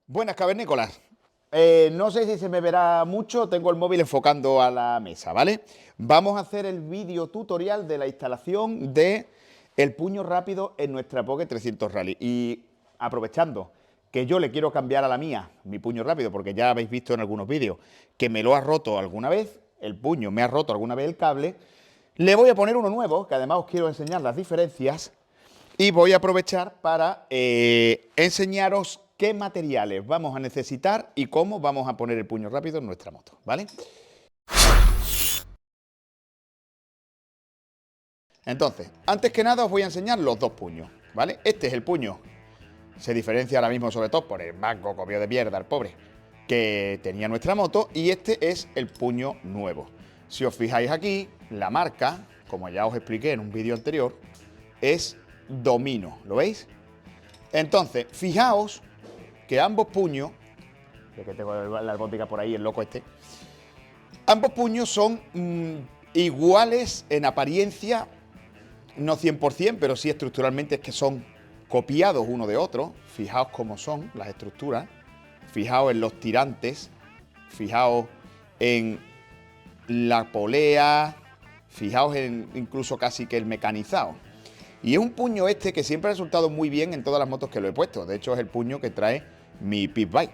Buenas cavernícolas. No sé si se me verá mucho, tengo el móvil enfocando a la mesa, ¿vale? Vamos a hacer el vídeo tutorial de la instalación de el puño rápido en nuestra Poké 300 Rally. Y aprovechando que yo le quiero cambiar a la mía mi puño rápido, porque ya habéis visto en algunos vídeos que me lo ha roto alguna vez, el puño me ha roto alguna vez el cable, le voy a poner uno nuevo, que además os quiero enseñar las diferencias. Y voy a aprovechar para enseñaros qué materiales vamos a necesitar y cómo vamos a poner el puño rápido en nuestra moto, ¿vale? Entonces, antes que nada os voy a enseñar los dos puños, ¿vale? Este es el puño, se diferencia ahora mismo sobre todo por el mango comido de mierda, el pobre, que tenía nuestra moto, y este es el puño nuevo. Si os fijáis aquí, la marca, como ya os expliqué en un vídeo anterior, es Domino, ¿lo veis? Entonces, fijaos que ambos puños, que tengo la albóndiga por ahí, el loco este, ambos puños son iguales en apariencia, no 100%, pero sí estructuralmente, es que son copiados uno de otro. Fijaos cómo son las estructuras, fijaos en los tirantes, fijaos en la polea, fijaos en incluso casi que el mecanizado. Y es un puño este que siempre ha resultado muy bien en todas las motos que lo he puesto. De hecho, es el puño que trae mi Pit Bike.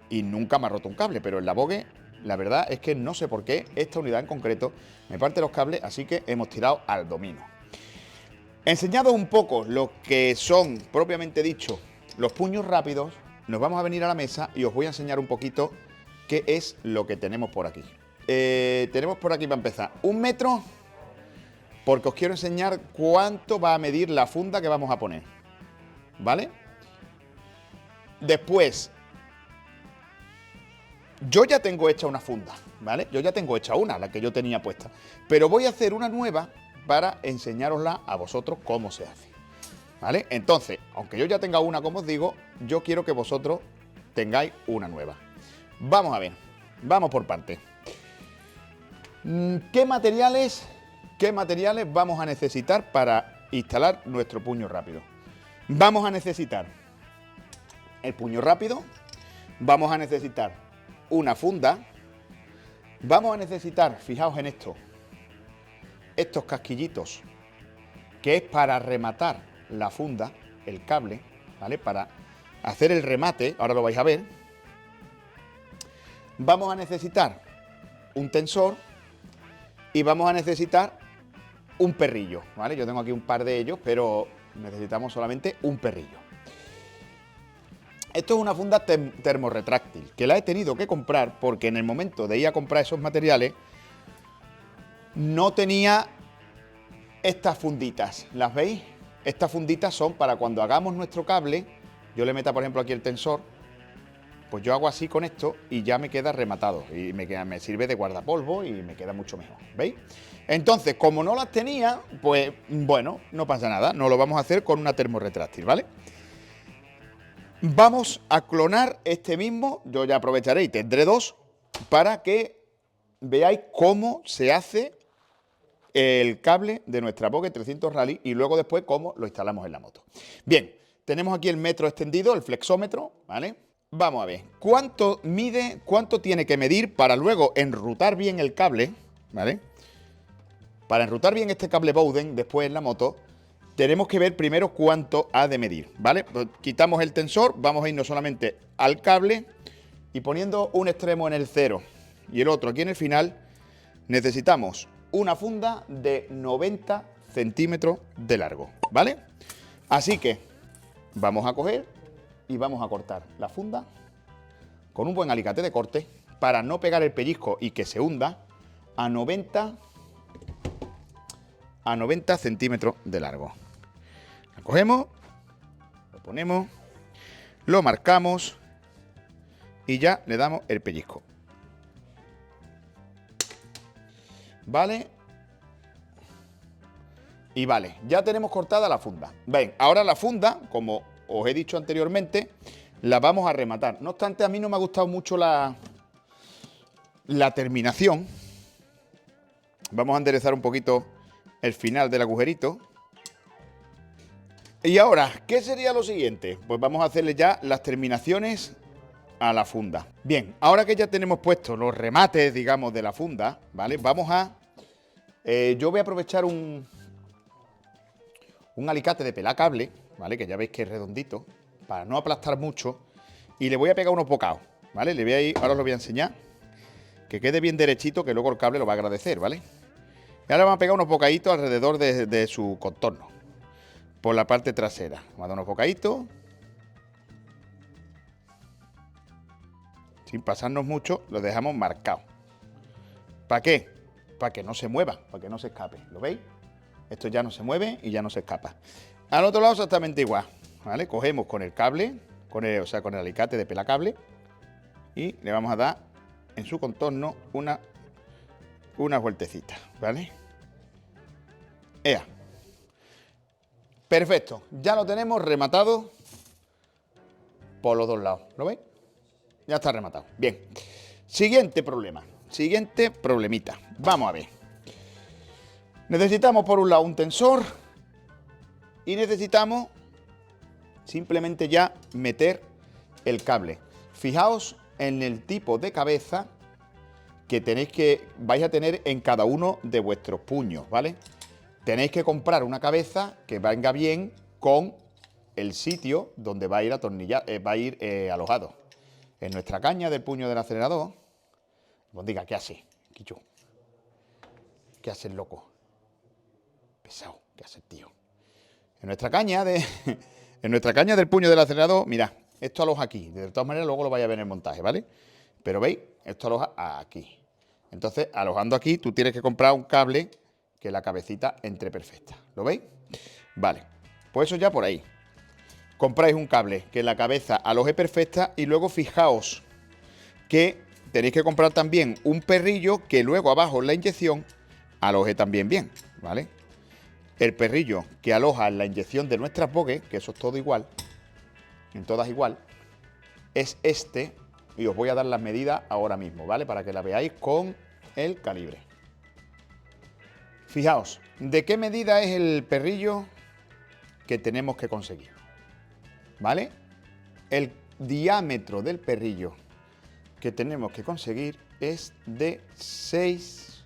Y nunca me ha roto un cable, pero en la Vogue, la verdad es que no sé por qué esta unidad en concreto me parte los cables, así que hemos tirado al Domino. Enseñado un poco lo que son, propiamente dicho, los puños rápidos, nos vamos a venir a la mesa y os voy a enseñar un poquito qué es lo que tenemos por aquí. Tenemos por aquí, para empezar, 1 metro, porque os quiero enseñar cuánto va a medir la funda que vamos a poner, ¿vale? Después, yo ya tengo hecha una funda, ¿vale? Yo ya tengo hecha una, la que yo tenía puesta, pero voy a hacer una nueva para enseñárosla a vosotros cómo se hace, ¿vale? Entonces, aunque yo ya tenga una, como os digo, yo quiero que vosotros tengáis una nueva. Vamos a ver, vamos por partes. ¿Qué materiales vamos a necesitar para instalar nuestro puño rápido? Vamos a necesitar el puño rápido, vamos a necesitar una funda, vamos a necesitar, fijaos en esto, estos casquillitos, que es para rematar la funda, el cable, ¿vale? Para hacer el remate, ahora lo vais a ver. Vamos a necesitar un tensor y vamos a necesitar un perrillo, ¿vale? Yo tengo aquí un par de ellos, pero necesitamos solamente un perrillo. Esto es una funda termorretráctil, que la he tenido que comprar porque en el momento de ir a comprar esos materiales no tenía estas funditas, ¿las veis? Estas funditas son para cuando hagamos nuestro cable, yo le meta por ejemplo aquí el tensor, pues yo hago así con esto y ya me queda rematado y me sirve de guardapolvo y me queda mucho mejor, ¿veis? Entonces, como no las tenía, pues bueno, no pasa nada, no lo vamos a hacer con una termorretráctil, ¿vale? Vamos a clonar este mismo, yo ya aprovecharé y tendré dos para que veáis cómo se hace el cable de nuestra Poké 300 Rally y luego después cómo lo instalamos en la moto. Bien, tenemos aquí el metro extendido, el flexómetro, ¿vale? Vamos a ver, cuánto mide, cuánto tiene que medir para luego enrutar bien el cable, ¿vale? Para enrutar bien este cable Bowden después en la moto, tenemos que ver primero cuánto ha de medir, ¿vale? Pues quitamos el tensor, vamos a irnos solamente al cable y poniendo un extremo en el 0 y el otro aquí en el final, necesitamos una funda de 90 centímetros de largo, ¿vale? Así que vamos a coger y vamos a cortar la funda con un buen alicate de corte para no pegar el pellizco y que se hunda a 90 centímetros de largo. La cogemos, lo ponemos, lo marcamos y ya le damos el pellizco. ¿Vale? Y vale, ya tenemos cortada la funda. Ven, ahora la funda, como os he dicho anteriormente, la vamos a rematar. No obstante, a mí no me ha gustado mucho la terminación. Vamos a enderezar un poquito el final del agujerito. Y ahora, ¿qué sería lo siguiente? Pues vamos a hacerle ya las terminaciones a la funda. Bien, ahora que ya tenemos puestos los remates, digamos, de la funda, ¿vale? Vamos a... yo voy a aprovechar un alicate de pelar cable, ¿vale? Que ya veis que es redondito, para no aplastar mucho. Y le voy a pegar unos bocados, ¿vale? Le voy a ir, ahora os lo voy a enseñar. Que quede bien derechito, que luego el cable lo va a agradecer, ¿vale? Y ahora vamos a pegar unos bocaditos alrededor de su contorno, por la parte trasera. Vamos a dar unos bocaditos. Sin pasarnos mucho, lo dejamos marcado. ¿Para qué? Para que no se mueva, para que no se escape. ¿Lo veis? Esto ya no se mueve y ya no se escapa. Al otro lado exactamente igual, ¿vale? Cogemos con el cable, con el alicate de pelacable y le vamos a dar en su contorno unas vueltecitas, ¿vale? ¡Ea! Perfecto, ya lo tenemos rematado por los dos lados, ¿lo veis? Ya está rematado. Bien. Siguiente problema. Siguiente problemita. Vamos a ver. Necesitamos por un lado un tensor y necesitamos simplemente ya meter el cable. Fijaos en el tipo de cabeza que vais a tener en cada uno de vuestros puños, ¿vale? Tenéis que comprar una cabeza que venga bien con el sitio donde va a ir alojado. En nuestra caña del puño del acelerador, pues diga, ¿qué hace, Quichu? ¿Qué hace el loco? Pesado, ¿qué hace el tío? En nuestra caña del puño del acelerador, mirad, esto aloja aquí. De todas maneras, luego lo vais a ver en el montaje, ¿vale? Pero veis, esto aloja aquí. Entonces, alojando aquí, tú tienes que comprar un cable que la cabecita entre perfecta. ¿Lo veis? Vale, pues eso ya por ahí. Compráis un cable que la cabeza aloje perfecta y luego fijaos que tenéis que comprar también un perrillo que luego abajo en la inyección aloje también bien, ¿vale? El perrillo que aloja en la inyección de nuestras bogues, que eso es todo igual, en todas igual, es este, y os voy a dar las medidas ahora mismo, ¿vale? Para que la veáis con el calibre. Fijaos, ¿de qué medida es el perrillo que tenemos que conseguir? ¿Vale? El diámetro del perrillo que tenemos que conseguir es de 6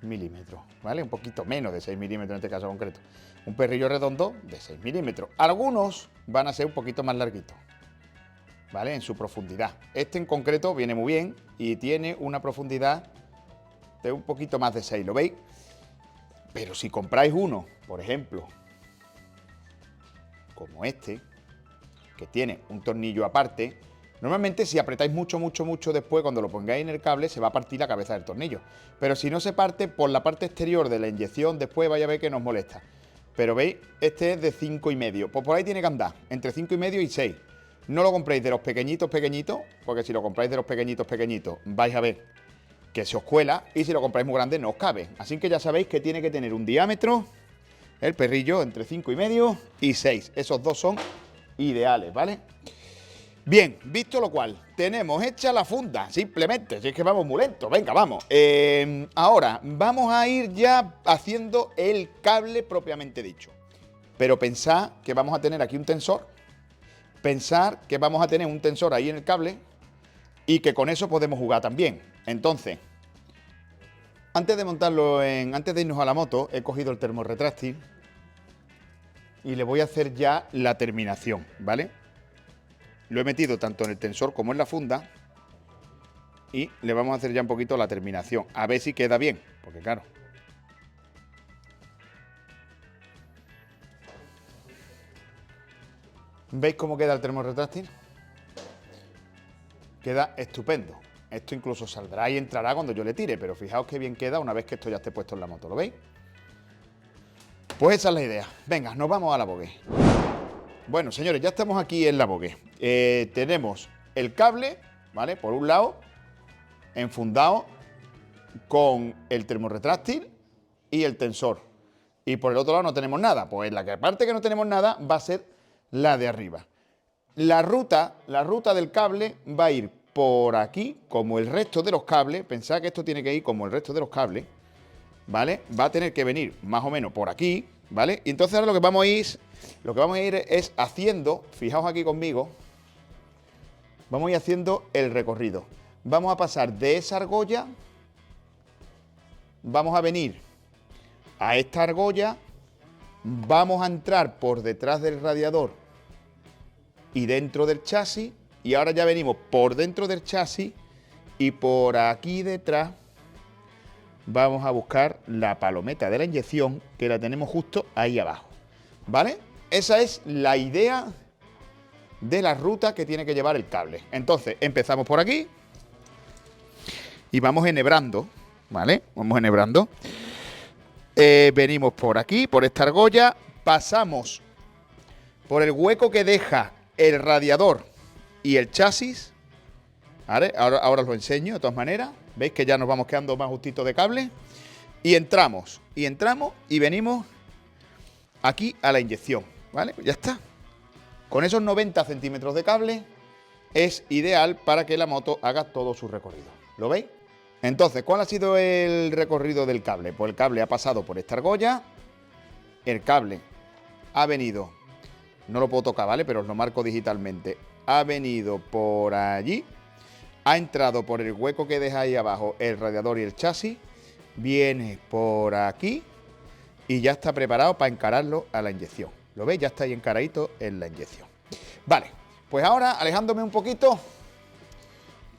milímetros, ¿vale? Un poquito menos de 6 milímetros en este caso concreto. Un perrillo redondo de 6 milímetros. Algunos van a ser un poquito más larguitos, ¿vale? En su profundidad. Este en concreto viene muy bien y tiene una profundidad de un poquito más de 6, ¿lo veis? Pero si compráis uno, por ejemplo, como este, que tiene un tornillo aparte, normalmente si apretáis mucho después, cuando lo pongáis en el cable, se va a partir la cabeza del tornillo. Pero si no se parte, por la parte exterior de la inyección, después vais a ver que nos molesta. Pero veis, este es de 5,5. Pues por ahí tiene que andar, entre 5,5 y 6. No lo compréis de los pequeñitos, porque si lo compráis de los pequeñitos, vais a ver que se os cuela, y si lo compráis muy grande no os cabe. Así que ya sabéis que tiene que tener un diámetro, el perrillo, entre 5,5 y 6. Esos dos son ideales, ¿vale? Bien, visto lo cual, tenemos hecha la funda, simplemente, si es que vamos muy lento, venga, vamos. Ahora, vamos a ir ya haciendo el cable propiamente dicho. Pero pensad que vamos a tener aquí un tensor, pensar que vamos a tener un tensor ahí en el cable y que con eso podemos jugar también. Entonces, antes de irnos a la moto, he cogido el termorretráctil y le voy a hacer ya la terminación, ¿vale? Lo he metido tanto en el tensor como en la funda y le vamos a hacer ya un poquito la terminación, a ver si queda bien, porque claro. ¿Veis cómo queda el termorretráctil? Queda estupendo. Esto incluso saldrá y entrará cuando yo le tire, pero fijaos qué bien queda una vez que esto ya esté puesto en la moto, ¿lo veis? Pues esa es la idea. Venga, nos vamos a la bogue. Bueno, señores, ya estamos aquí en la bogue. Tenemos el cable, ¿vale? Por un lado, enfundado con el termorretráctil y el tensor. Y por el otro lado no tenemos nada. Pues la parte que no tenemos nada va a ser la de arriba. La ruta del cable va a ir por aquí, como el resto de los cables. Pensad que esto tiene que ir como el resto de los cables, ¿vale? Va a tener que venir más o menos por aquí, ¿vale? Y entonces ahora lo que vamos a ir es haciendo, fijaos aquí conmigo, vamos a ir haciendo el recorrido. Vamos a pasar de esa argolla, vamos a venir a esta argolla, vamos a entrar por detrás del radiador y dentro del chasis, y ahora ya venimos por dentro del chasis y por aquí detrás vamos a buscar la palometa de la inyección, que la tenemos justo ahí abajo, ¿vale? Esa es la idea de la ruta que tiene que llevar el cable. Entonces, empezamos por aquí y vamos enhebrando, ¿vale? Vamos enhebrando. Venimos por aquí, por esta argolla, pasamos por el hueco que deja el radiador y el chasis, ¿vale? Ahora os lo enseño de todas maneras. Veis que ya nos vamos quedando más justitos de cable. Y entramos y venimos aquí a la inyección, ¿vale? Ya está. Con esos 90 centímetros de cable es ideal para que la moto haga todo su recorrido. ¿Lo veis? Entonces, ¿cuál ha sido el recorrido del cable? Pues el cable ha pasado por esta argolla, el cable ha venido, no lo puedo tocar, ¿vale? Pero os lo marco digitalmente. Ha venido por allí, ha entrado por el hueco que deja ahí abajo el radiador y el chasis, viene por aquí y ya está preparado para encararlo a la inyección. ¿Lo veis? Ya está ahí encaradito en la inyección. Vale, pues ahora, alejándome un poquito,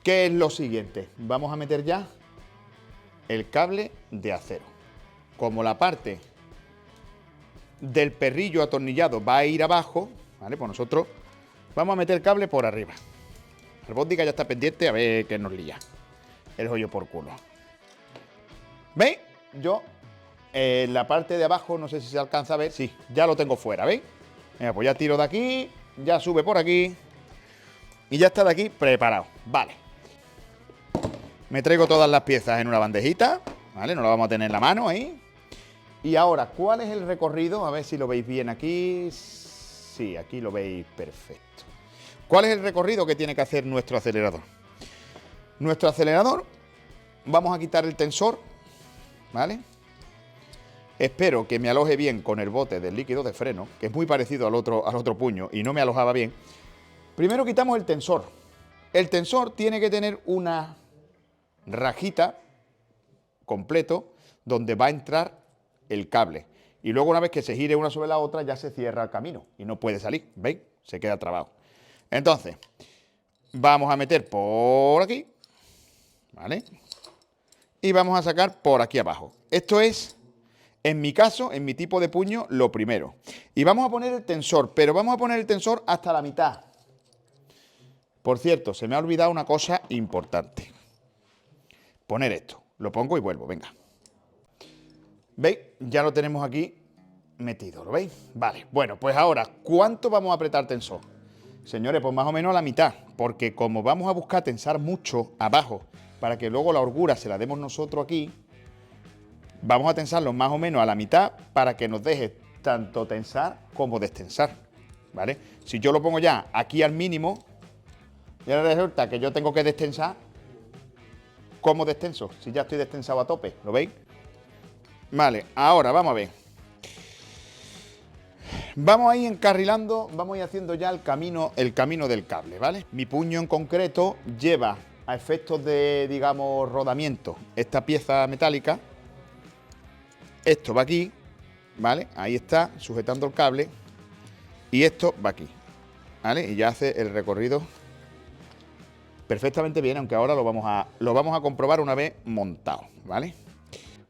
¿qué es lo siguiente? Vamos a meter ya el cable de acero. Como la parte del perrillo atornillado va a ir abajo, ¿vale? Pues nosotros vamos a meter el cable por arriba. La robótica ya está pendiente a ver qué nos lía. El joyo por culo. ¿Veis? Yo, la parte de abajo, no sé si se alcanza a ver. Sí, ya lo tengo fuera, ¿veis? Venga, pues ya tiro de aquí, ya sube por aquí y ya está de aquí preparado. Vale. Me traigo todas las piezas en una bandejita, ¿vale? No la vamos a tener en la mano ahí. Y ahora, ¿cuál es el recorrido? A ver si lo veis bien aquí. Sí, aquí lo veis perfecto. ¿Cuál es el recorrido que tiene que hacer nuestro acelerador? Nuestro acelerador, vamos a quitar el tensor, ¿vale? Espero que me aloje bien con el bote del líquido de freno, que es muy parecido al otro puño y no me alojaba bien. Primero quitamos el tensor. El tensor tiene que tener una rajita completo donde va a entrar el cable. Y luego una vez que se gire una sobre la otra ya se cierra el camino y no puede salir, ¿veis? Se queda trabado. Entonces, vamos a meter por aquí, ¿vale? Y vamos a sacar por aquí abajo. Esto es, en mi caso, en mi tipo de puño, lo primero. Y vamos a poner el tensor, pero vamos a poner el tensor hasta la mitad. Por cierto, se me ha olvidado una cosa importante. Poner esto. Lo pongo y vuelvo, venga. ¿Veis? Ya lo tenemos aquí metido, ¿lo veis? Vale, bueno, pues ahora, ¿cuánto vamos a apretar tensor? Señores, pues más o menos a la mitad, porque como vamos a buscar tensar mucho abajo para que luego la holgura se la demos nosotros aquí, vamos a tensarlo más o menos a la mitad para que nos deje tanto tensar como destensar, ¿vale? Si yo lo pongo ya aquí al mínimo, ya resulta que yo tengo que destensar. ¿Cómo destenso? Si ya estoy destensado a tope, ¿lo veis? Vale, ahora vamos a ver. Vamos a ir encarrilando, vamos a ir haciendo ya el camino del cable, ¿vale? Mi puño en concreto lleva a efectos de, digamos, rodamiento esta pieza metálica. Esto va aquí, ¿vale? Ahí está, sujetando el cable. Y esto va aquí, ¿vale? Y ya hace el recorrido perfectamente bien, aunque ahora lo vamos a comprobar una vez montado, ¿vale?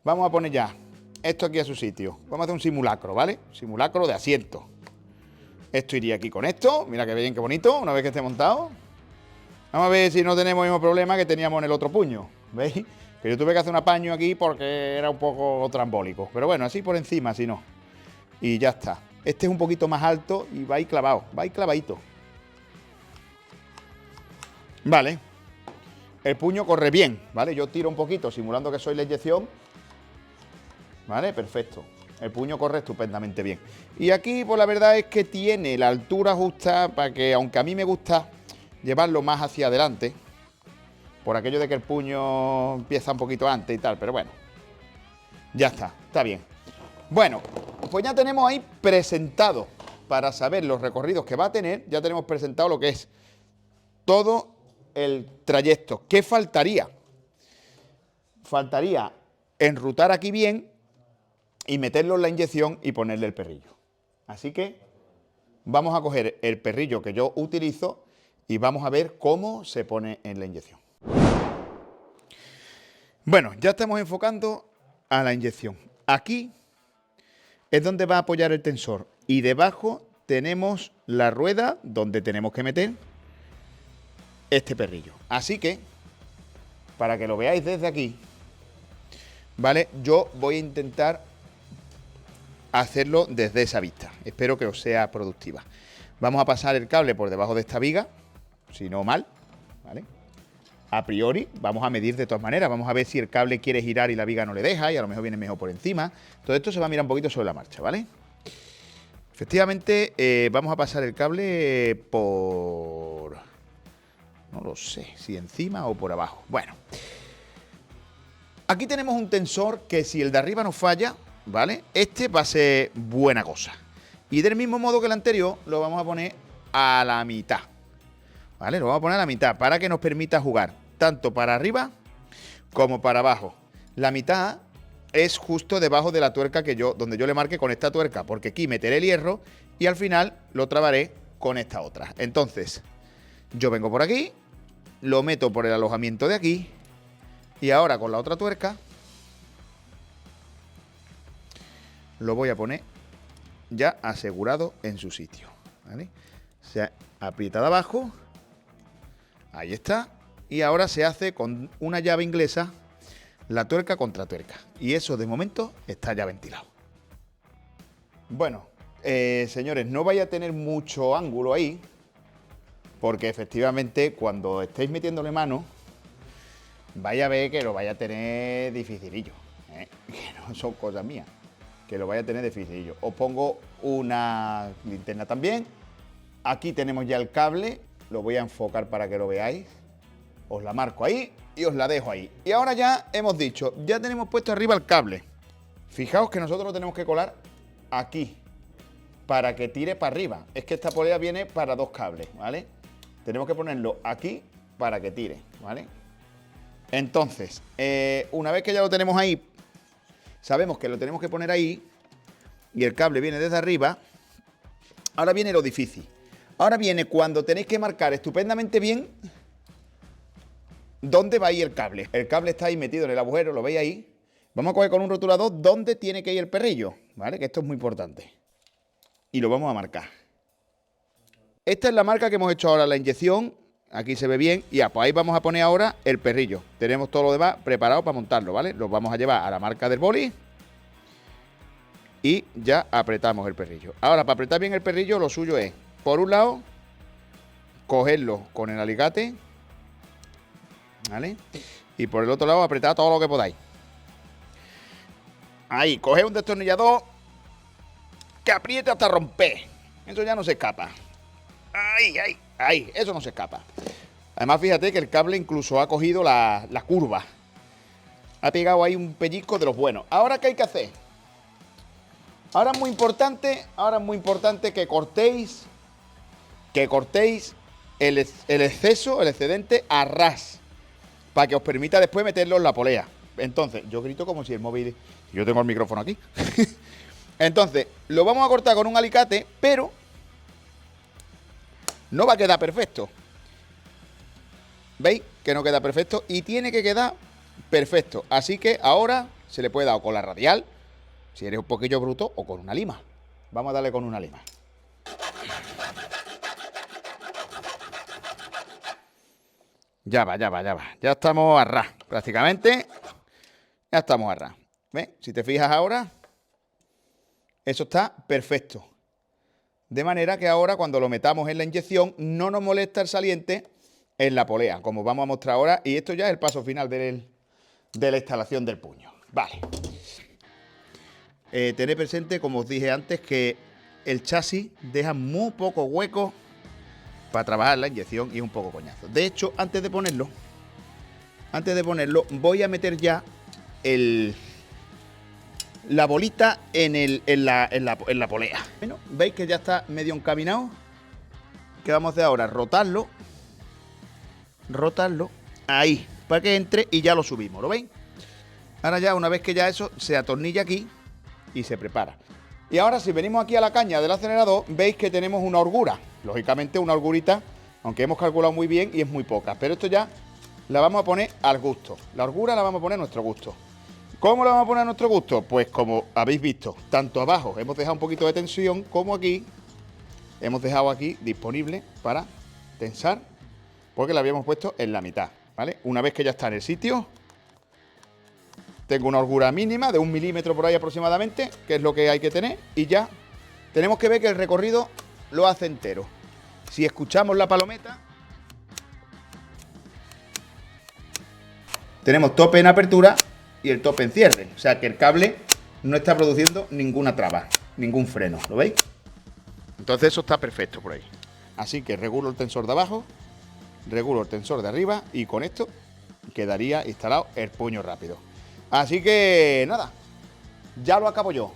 Vamos a poner ya esto aquí a su sitio. Vamos a hacer un simulacro, ¿vale? Simulacro de asiento. Esto iría aquí con esto. Mira qué bien, qué bonito, una vez que esté montado. Vamos a ver si no tenemos el mismo problema que teníamos en el otro puño. ¿Veis? Que yo tuve que hacer un apaño aquí porque era un poco trambólico. Pero bueno, así por encima, si no. Y ya está. Este es un poquito más alto y va ahí clavado. Va ahí clavadito. Vale. El puño corre bien, ¿vale? Yo tiro un poquito simulando que soy la inyección. ¿Vale? Perfecto. El puño corre estupendamente bien. Y aquí, pues la verdad es que tiene la altura justa para que, aunque a mí me gusta llevarlo más hacia adelante, por aquello de que el puño empieza un poquito antes y tal, pero bueno. Ya está bien. Bueno, pues ya tenemos ahí presentado, para saber los recorridos que va a tener, ya tenemos presentado lo que es todo el trayecto. ¿Qué faltaría? Faltaría enrutar aquí bien y meterlo en la inyección y ponerle el perrillo. Así que vamos a coger el perrillo que yo utilizo y vamos a ver cómo se pone en la inyección. Bueno, ya estamos enfocando a la inyección. Aquí es donde va a apoyar el tensor y debajo tenemos la rueda donde tenemos que meter este perrillo. Así que, para que lo veáis desde aquí, ¿vale? Yo voy a intentar hacerlo desde esa vista. Espero que os sea productiva. Vamos a pasar el cable por debajo de esta viga, si no mal, ¿vale? A priori, vamos a medir de todas maneras. Vamos a ver si el cable quiere girar y la viga no le deja y a lo mejor viene mejor por encima. Todo esto se va a mirar un poquito sobre la marcha, ¿vale? Efectivamente, vamos a pasar el cable por... no lo sé, si encima o por abajo. Bueno, aquí tenemos un tensor que si el de arriba nos falla, ¿vale? Este va a ser buena cosa. Y del mismo modo que el anterior, lo vamos a poner a la mitad, ¿vale? Lo vamos a poner a la mitad para que nos permita jugar tanto para arriba como para abajo. La mitad es justo debajo de la tuerca donde yo le marque con esta tuerca, porque aquí meteré el hierro y al final lo trabaré con esta otra. Entonces, yo vengo por aquí, lo meto por el alojamiento de aquí y ahora con la otra tuerca lo voy a poner ya asegurado en su sitio, ¿vale? Se aprieta de abajo, ahí está, y ahora se hace con una llave inglesa la tuerca contra tuerca, y eso de momento está ya ventilado. Bueno, señores, no vaya a tener mucho ángulo ahí, porque efectivamente cuando estéis metiéndole mano, vaya a ver que lo vaya a tener dificilillo, que no son cosas mías, que lo vaya a tener dificilillo. Os pongo una linterna también. Aquí tenemos ya el cable, lo voy a enfocar para que lo veáis. Os la marco ahí y os la dejo ahí. Y ahora ya hemos dicho, ya tenemos puesto arriba el cable. Fijaos que nosotros lo tenemos que colar aquí, para que tire para arriba. Es que esta polea viene para dos cables, ¿vale? Tenemos que ponerlo aquí para que tire, ¿vale? Entonces, una vez que ya lo tenemos ahí, sabemos que lo tenemos que poner ahí y el cable viene desde arriba. Ahora viene lo difícil. Ahora viene cuando tenéis que marcar estupendamente bien dónde va a ir el cable. El cable está ahí metido en el agujero, lo veis ahí. Vamos a coger con un rotulador dónde tiene que ir el perrillo, ¿vale? Que esto es muy importante. Y lo vamos a marcar. Esta es la marca que hemos hecho ahora, la inyección. Aquí se ve bien. Y pues ahí vamos a poner ahora el perrillo. Tenemos todo lo demás preparado para montarlo, ¿vale? Lo vamos a llevar a la marca del boli. Y ya apretamos el perrillo. Ahora, para apretar bien el perrillo, lo suyo es, por un lado, cogerlo con el alicate, ¿vale? Y por el otro lado, apretar todo lo que podáis. Ahí, coger un destornillador que apriete hasta romper. Eso ya no se escapa. Ahí, eso no se escapa. Además, fíjate que el cable incluso ha cogido la curva. Ha pegado ahí un pellizco de los buenos. Ahora, ¿qué hay que hacer? Ahora es muy importante que cortéis el exceso, el excedente a ras, para que os permita después meterlo en la polea. Entonces, yo grito como si el móvil... Yo tengo el micrófono aquí. Entonces, lo vamos a cortar con un alicate, pero no va a quedar perfecto. ¿Veis? Que no queda perfecto y tiene que quedar perfecto. Así que ahora se le puede dar con la radial, si eres un poquillo bruto, o con una lima. Vamos a darle con una lima. Ya va. Ya estamos a ras, prácticamente. Ya estamos a ras. ¿Ves? Si te fijas ahora, eso está perfecto. De manera que ahora, cuando lo metamos en la inyección, no nos molesta el saliente en la polea, como vamos a mostrar ahora. Y esto ya es el paso final de la instalación del puño. Vale. Tened presente, como os dije antes, que el chasis deja muy poco hueco para trabajar la inyección y es un poco coñazo. De hecho, antes de ponerlo, voy a meter ya la bolita en la polea. Bueno, veis que ya está medio encaminado. ¿Qué vamos a hacer ahora? Rotarlo. rotarlo ahí, para que entre y ya lo subimos, ¿lo veis? Ahora ya, una vez que ya eso se atornilla aquí y se prepara. Y ahora si venimos aquí a la caña del acelerador, veis que tenemos una holgura. Lógicamente una holgurita, aunque hemos calculado muy bien y es muy poca. Pero esto ya la vamos a poner al gusto. La holgura la vamos a poner a nuestro gusto. ¿Cómo la vamos a poner a nuestro gusto? Pues como habéis visto, tanto abajo hemos dejado un poquito de tensión, como aquí hemos dejado aquí disponible para tensar, porque la habíamos puesto en la mitad, ¿vale? Una vez que ya está en el sitio, tengo una holgura mínima de 1 milímetro por ahí aproximadamente, que es lo que hay que tener, y ya tenemos que ver que el recorrido lo hace entero. Si escuchamos la palometa, tenemos tope en apertura y el tope en cierre, o sea que el cable no está produciendo ninguna traba, ningún freno, ¿lo veis? Entonces eso está perfecto por ahí. Así que regulo el tensor de abajo, regulo el tensor de arriba y con esto quedaría instalado el puño rápido. Así que nada, ya lo acabo yo.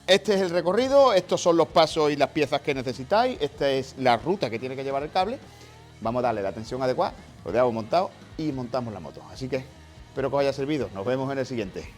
Este es el recorrido, estos son los pasos y las piezas que necesitáis, esta es la ruta que tiene que llevar el cable. Vamos a darle la tensión adecuada, lo dejamos montado y montamos la moto. Así que espero que os haya servido, nos vemos en el siguiente.